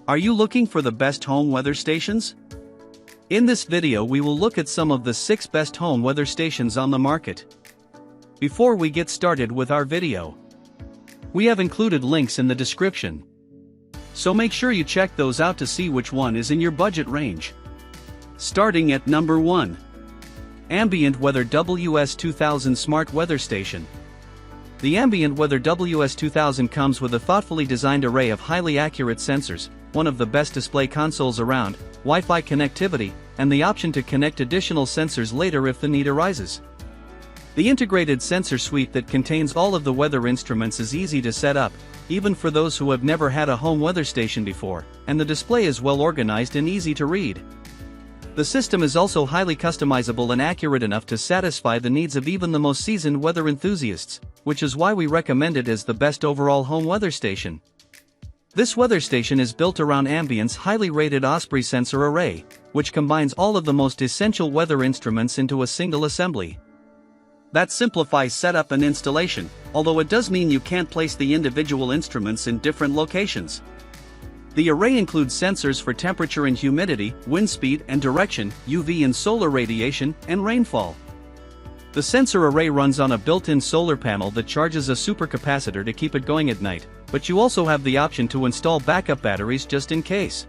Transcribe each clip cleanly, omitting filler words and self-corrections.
Are you looking for the best home weather stations? In this video we will look at some of the 6 best home weather stations on the market. Before we get started with our video, we have included links in the description, so make sure you check those out to see which one is in your budget range. Starting at number 1. Ambient Weather WS2000 Smart Weather Station. The Ambient Weather WS2000 comes with a thoughtfully designed array of highly accurate sensors, one of the best display consoles around, Wi-Fi connectivity, and the option to connect additional sensors later if the need arises. The integrated sensor suite that contains all of the weather instruments is easy to set up, even for those who have never had a home weather station before, and the display is well organized and easy to read. The system is also highly customizable and accurate enough to satisfy the needs of even the most seasoned weather enthusiasts, which is why we recommend it as the best overall home weather station. This weather station is built around Ambient's highly rated Osprey sensor array, which combines all of the most essential weather instruments into a single assembly. That simplifies setup and installation, although it does mean you can't place the individual instruments in different locations. The array includes sensors for temperature and humidity, wind speed and direction, UV and solar radiation, and rainfall. The sensor array runs on a built-in solar panel that charges a supercapacitor to keep it going at night, but you also have the option to install backup batteries just in case.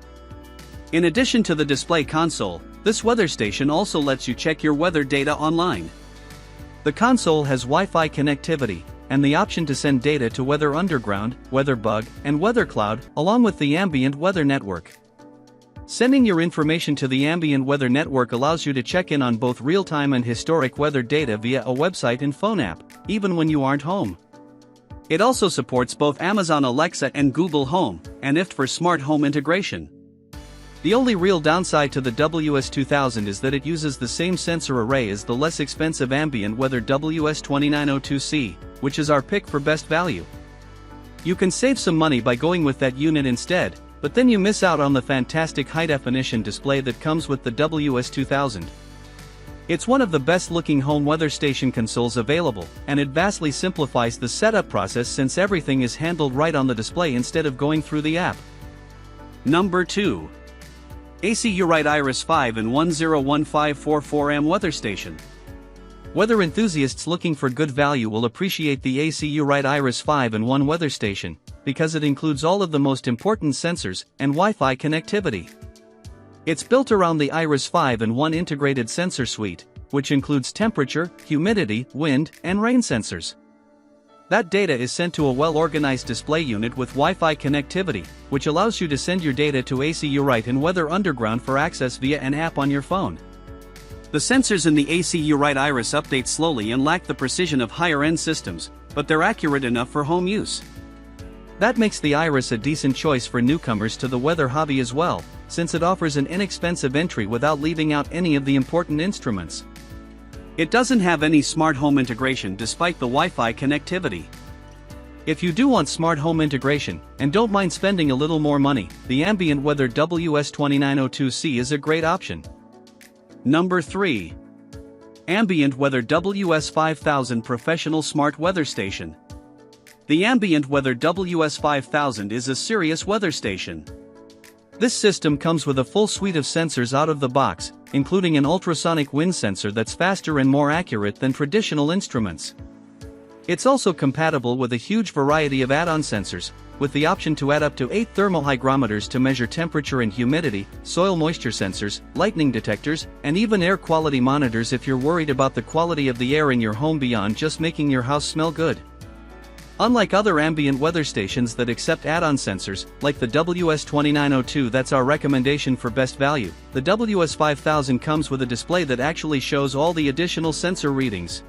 In addition to the display console, this weather station also lets you check your weather data online. The console has Wi-Fi connectivity, and the option to send data to Weather Underground, WeatherBug, and WeatherCloud, along with the Ambient Weather Network. Sending your information to the Ambient Weather Network allows you to check in on both real-time and historic weather data via a website and phone app, even when you aren't home. It also supports both Amazon Alexa and Google Home, and IFT for smart home integration. The only real downside to the WS2000 is that it uses the same sensor array as the less expensive Ambient Weather WS2902C, which is our pick for best value. You can save some money by going with that unit instead, but then you miss out on the fantastic high-definition display that comes with the WS2000. It's one of the best-looking home weather station consoles available, and it vastly simplifies the setup process since everything is handled right on the display instead of going through the app. Number 2. AcuRite Iris 5 in 101544M Weather Station. Weather enthusiasts looking for good value will appreciate the AcuRite Iris 5-in-1 weather station, because it includes all of the most important sensors and Wi-Fi connectivity. It's built around the Iris 5-in-1 integrated sensor suite, which includes temperature, humidity, wind, and rain sensors. That data is sent to a well-organized display unit with Wi-Fi connectivity, which allows you to send your data to AcuRite and Weather Underground for access via an app on your phone. The sensors in the AcuRite Iris update slowly and lack the precision of higher-end systems, but they're accurate enough for home use. That makes the Iris a decent choice for newcomers to the weather hobby as well, since it offers an inexpensive entry without leaving out any of the important instruments. It doesn't have any smart home integration despite the Wi-Fi connectivity. If you do want smart home integration, and don't mind spending a little more money, the Ambient Weather WS2902C is a great option. Number 3. Ambient Weather WS5000 Professional Smart Weather Station. The Ambient Weather WS5000 is a serious weather station. This system comes with a full suite of sensors out of the box, including an ultrasonic wind sensor that's faster and more accurate than traditional instruments. It's also compatible with a huge variety of add-on sensors, with the option to add up to 8 thermal hygrometers to measure temperature and humidity, soil moisture sensors, lightning detectors, and even air quality monitors if you're worried about the quality of the air in your home beyond just making your house smell good. Unlike other ambient weather stations that accept add-on sensors, like the WS2902 that's our recommendation for best value, the WS5000 comes with a display that actually shows all the additional sensor readings.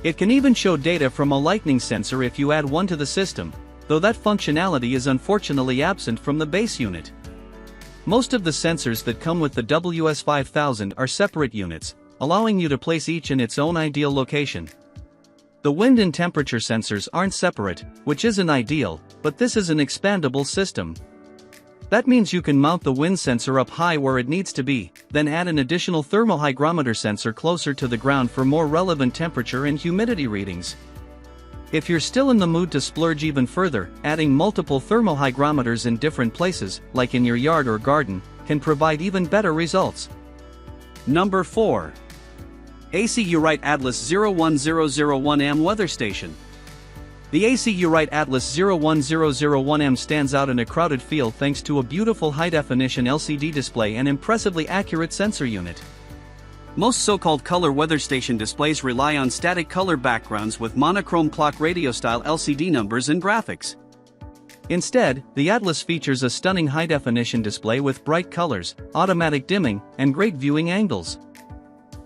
It can even show data from a lightning sensor if you add one to the system, though that functionality is unfortunately absent from the base unit. Most of the sensors that come with the WS5000 are separate units, allowing you to place each in its own ideal location. The wind and temperature sensors aren't separate, which isn't ideal, but this is an expandable system. That means you can mount the wind sensor up high where it needs to be, then add an additional thermal hygrometer sensor closer to the ground for more relevant temperature and humidity readings. If you're still in the mood to splurge even further, adding multiple thermohygrometers in different places, like in your yard or garden, can provide even better results. Number 4. AcuRite Atlas 01001M Weather Station. The AcuRite Atlas 01001M stands out in a crowded field thanks to a beautiful high-definition LCD display and impressively accurate sensor unit. Most so-called color weather station displays rely on static color backgrounds with monochrome clock radio-style LCD numbers and graphics. Instead, the Atlas features a stunning high-definition display with bright colors, automatic dimming, and great viewing angles.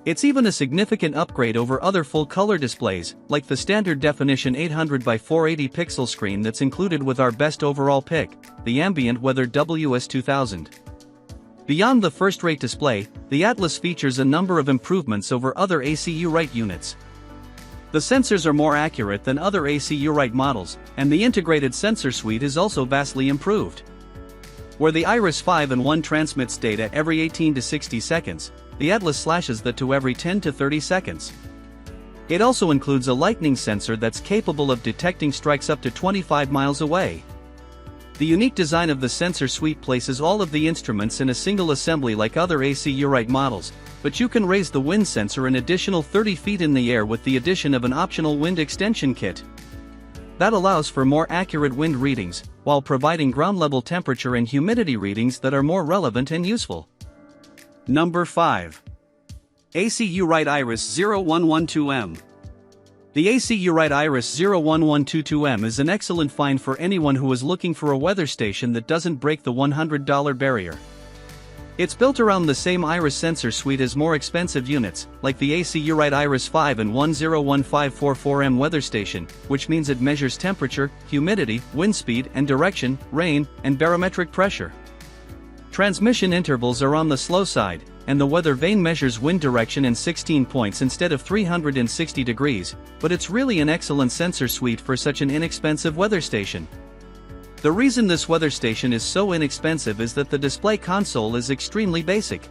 It's even a significant upgrade over other full-color displays, like the standard definition 800 by 480 pixel screen that's included with our best overall pick, the Ambient Weather WS2000. Beyond the first-rate display, the Atlas features a number of improvements over other AcuRite units. The sensors are more accurate than other AcuRite models, and the integrated sensor suite is also vastly improved. Where the Iris 5-in-1 transmits data every 18 to 60 seconds, the Atlas slashes that to every 10 to 30 seconds. It also includes a lightning sensor that's capable of detecting strikes up to 25 miles away. The unique design of the sensor suite places all of the instruments in a single assembly like other AcuRite models, but you can raise the wind sensor an additional 30 feet in the air with the addition of an optional wind extension kit. That allows for more accurate wind readings, while providing ground-level temperature and humidity readings that are more relevant and useful. Number 5. AcuRite Iris 0112M. The AcuRite Iris 01122M is an excellent find for anyone who is looking for a weather station that doesn't break the $100 barrier. It's built around the same Iris sensor suite as more expensive units, like the AcuRite Iris 5-in-1 01544M weather station, which means it measures temperature, humidity, wind speed and direction, rain, and barometric pressure. Transmission intervals are on the slow side, and the weather vane measures wind direction in 16 points instead of 360 degrees, but it's really an excellent sensor suite for such an inexpensive weather station. The reason this weather station is so inexpensive is that the display console is extremely basic.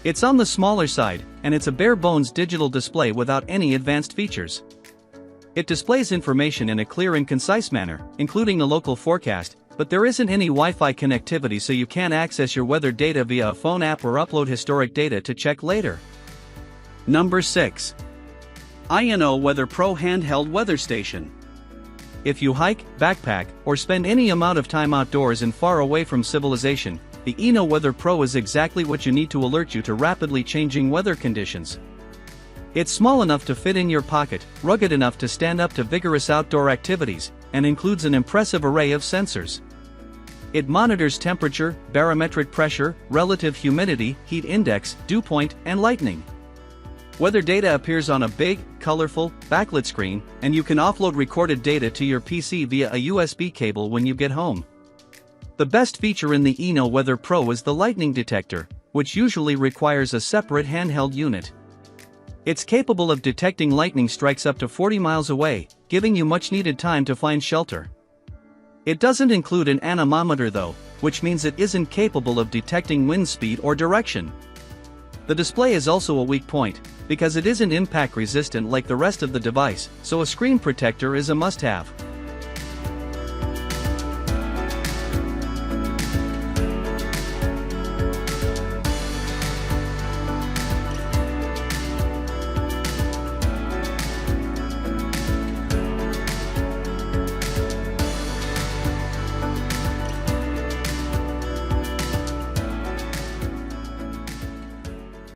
It's on the smaller side, and it's a bare-bones digital display without any advanced features. It displays information in a clear and concise manner, including a local forecast, but there isn't any Wi-Fi connectivity, so you can't access your weather data via a phone app or upload historic data to check later. Number 6. INO Weather Pro Handheld Weather Station. If you hike, backpack, or spend any amount of time outdoors and far away from civilization, the INO Weather Pro is exactly what you need to alert you to rapidly changing weather conditions. It's small enough to fit in your pocket, rugged enough to stand up to vigorous outdoor activities, and includes an impressive array of sensors. It monitors temperature, barometric pressure, relative humidity, heat index, dew point, and lightning. Weather data appears on a big, colorful, backlit screen, and you can offload recorded data to your PC via a USB cable when you get home. The best feature in the INO Weather Pro is the lightning detector, which usually requires a separate handheld unit. It's capable of detecting lightning strikes up to 40 miles away, giving you much-needed time to find shelter. It doesn't include an anemometer though, which means it isn't capable of detecting wind speed or direction. The display is also a weak point, because it isn't impact resistant like the rest of the device, so a screen protector is a must-have.